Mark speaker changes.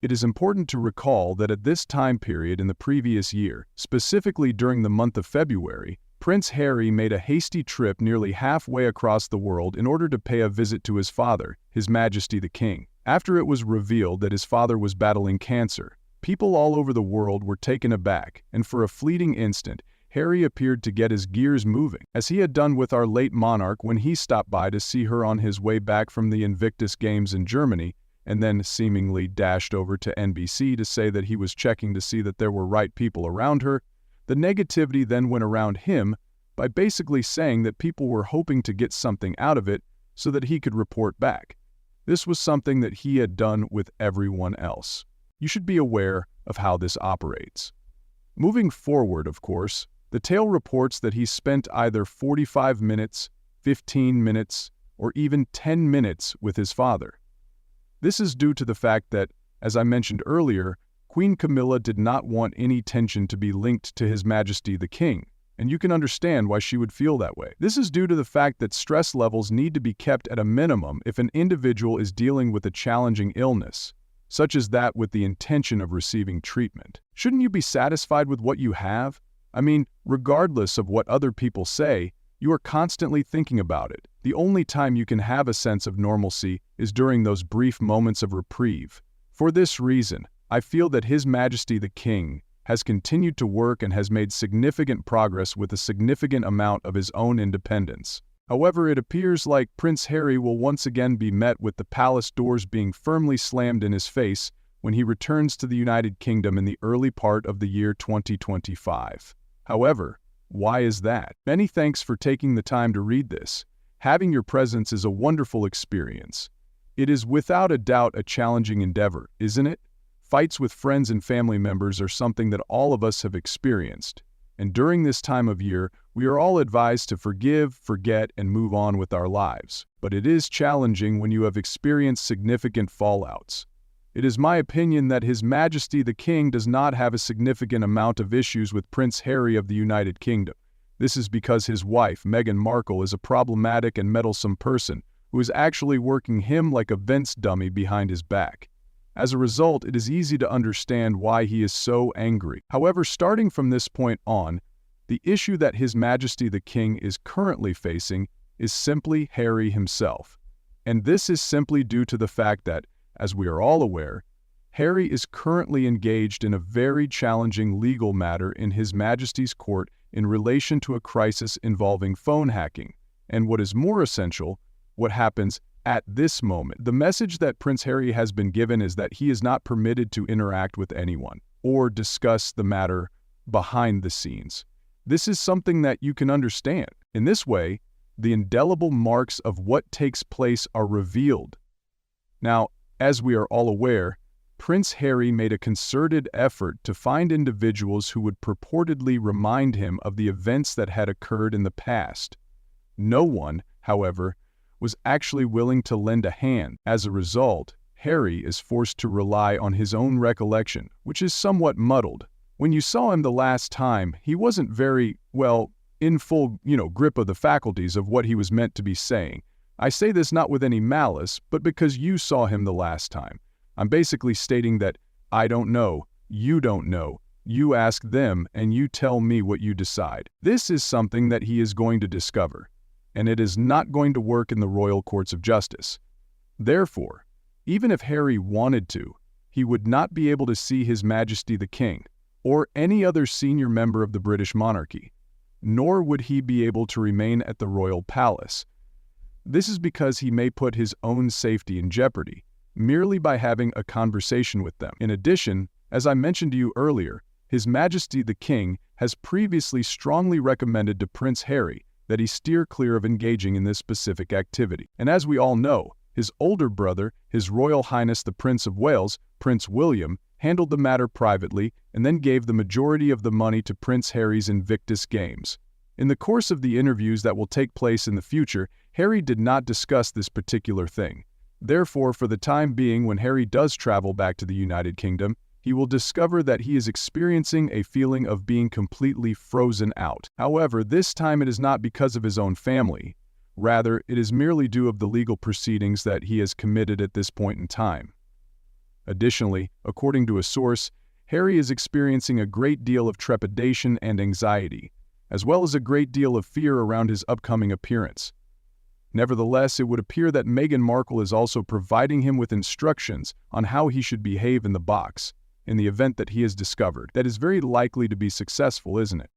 Speaker 1: It is important to recall that at this time period in the previous year, specifically during the month of February, Prince Harry made a hasty trip nearly halfway across the world in order to pay a visit to his father, His Majesty the King. After it was revealed that his father was battling cancer, people all over the world were taken aback, and for a fleeting instant, Harry appeared to get his gears moving, as he had done with our late monarch when he stopped by to see her on his way back from the Invictus Games in Germany, and then seemingly dashed over to NBC to say that he was checking to see that there were right people around her. The negativity then went around him by basically saying that people were hoping to get something out of it so that he could report back. This was something that he had done with everyone else. You should be aware of how this operates. Moving forward, of course, the tale reports that he spent either 45 minutes, 15 minutes, or even 10 minutes with his father. This is due to the fact that, as I mentioned earlier, Queen Camilla did not want any tension to be linked to His Majesty the King, and you can understand why she would feel that way. This is due to the fact that stress levels need to be kept at a minimum if an individual is dealing with a challenging illness, such as that with the intention of receiving treatment. Shouldn't you be satisfied with what you have? I mean, regardless of what other people say, you are constantly thinking about it. The only time you can have a sense of normalcy is during those brief moments of reprieve. For this reason, I feel that His Majesty the King has continued to work and has made significant progress with a significant amount of his own independence. However, it appears like Prince Harry will once again be met with the palace doors being firmly slammed in his face when he returns to the United Kingdom in the early part of the year 2025. However, why is that? Many thanks for taking the time to read this. Having your presence is a wonderful experience. It is without a doubt a challenging endeavor, isn't it? Fights with friends and family members are something that all of us have experienced. And during this time of year, we are all advised to forgive, forget, and move on with our lives. But it is challenging when you have experienced significant fallouts. It is my opinion that His Majesty the King does not have a significant amount of issues with Prince Harry of the United Kingdom. This is because his wife, Meghan Markle, is a problematic and meddlesome person who is actually working him like a Vince dummy behind his back. As a result, it is easy to understand why he is so angry. However, starting from this point on, the issue that His Majesty the King is currently facing is simply Harry himself. And this is simply due to the fact that, as we are all aware, Harry is currently engaged in a very challenging legal matter in His Majesty's court in relation to a crisis involving phone hacking, and what is more essential, what happens at this moment. The message that Prince Harry has been given is that he is not permitted to interact with anyone or discuss the matter behind the scenes. This is something that you can understand. In this way, the indelible marks of what takes place are revealed. Now, as we are all aware, Prince Harry made a concerted effort to find individuals who would purportedly remind him of the events that had occurred in the past. No one, however, was actually willing to lend a hand. As a result, Harry is forced to rely on his own recollection, which is somewhat muddled. When you saw him the last time, he wasn't very, well, in full, grip of the faculties of what he was meant to be saying. I say this not with any malice, but because you saw him the last time. I'm basically stating that I don't know, you don't know, you ask them, and you tell me what you decide. This is something that he is going to discover, and it is not going to work in the royal courts of justice. Therefore, even if Harry wanted to, he would not be able to see His Majesty the King, or any other senior member of the British monarchy, nor would he be able to remain at the royal palace. This is because he may put his own safety in jeopardy, merely by having a conversation with them. In addition, as I mentioned to you earlier, His Majesty the King has previously strongly recommended to Prince Harry that he steer clear of engaging in this specific activity. And as we all know, his older brother, His Royal Highness the Prince of Wales, Prince William, handled the matter privately and then gave the majority of the money to Prince Harry's Invictus Games. In the course of the interviews that will take place in the future, Harry did not discuss this particular thing. Therefore, for the time being, when Harry does travel back to the United Kingdom, he will discover that he is experiencing a feeling of being completely frozen out. However, this time it is not because of his own family. Rather, it is merely due of the legal proceedings that he has committed at this point in time. Additionally, according to a source, Harry is experiencing a great deal of trepidation and anxiety, as well as a great deal of fear around his upcoming appearance. Nevertheless, it would appear that Meghan Markle is also providing him with instructions on how he should behave in the box, in the event that he is discovered. That is very likely to be successful, isn't it?